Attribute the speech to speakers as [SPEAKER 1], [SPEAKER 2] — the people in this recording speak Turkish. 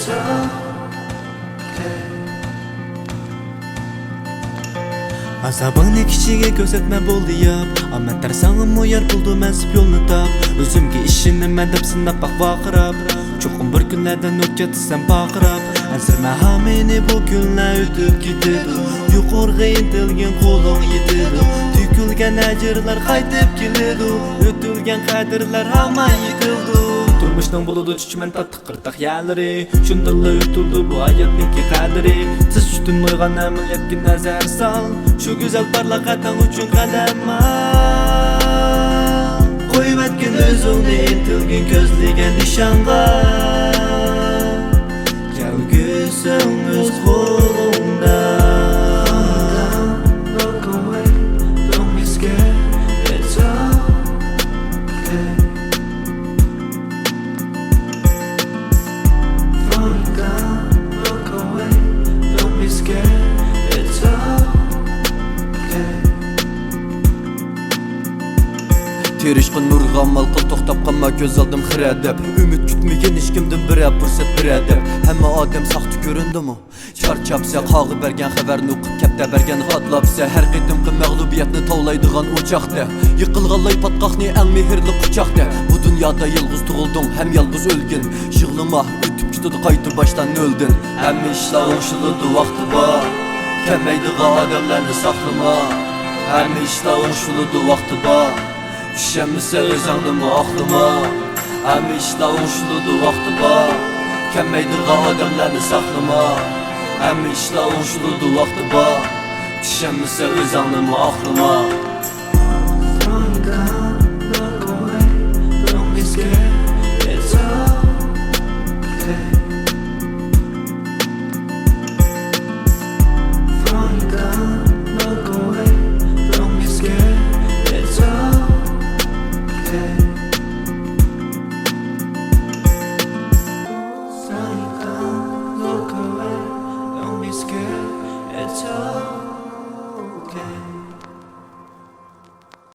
[SPEAKER 1] it's okay.
[SPEAKER 2] Azabыңны кишиге көрсөтмө болду яп, ама тарсаңым уяр болду менсип жолну тап. Өзүмгө ишенемин деп сынап бак бакырап, чокум бір күнлерден өтүп сен бакырап. Әзірме мени бу күнлер өтүп кетеді, юқорга интилген колуң жетеді. Түйкүлген ажырлар кайтып келеді, өтүлген кадырлар хамай йытылды. Turmuşdan buludu çüçmen tatlı kırtak yerleri, şundırlı ütüldü bu hayatniki kaderi. Siz üstün uygan emil yetkin nazar sal, şu güzel parlak atan uçun kadem al. Koyup etkin özüngni intilgin közlegen nişanga, kelgüsüngüz kolunda.
[SPEAKER 1] Look away, don't be scared, it's okay. Falling down, look away, don't be scared, it's okay.
[SPEAKER 3] Terişqin nurga malqıl toxtab qanma göz aldım xiradab. Ümit kütmegen işkimdin bire fursat biradab. Hamma odam saxti göründümü? Charchapsa qağı bergen xabarni o'qib kapta bergen g'adlabsa har qitimqi mag'lubiyatni tovlaydigan o'choqda yiqilganlay patqoqni eng mehrli quchoqda. Bu dunyoda yolg'iz tug'ilding ham yolg'iz o'lgin. Yig'lama o'tib ketadi qaytib boshdan o'ldin. Hamma ishlar o'ngshiladi vaqti bor, kelmaydigan odamlarni saqlama. Hamma ishlar o'ngshiladi vaqti bor, ishonmasa o'zingni oqlama. Hamma ishlar o'ngshiladi vaqti bor, kelmaydigan odamlarni saqlama. Hamma ishlar o'ngshiladi vaqti bor, ishonmasa o'zingni oqlama.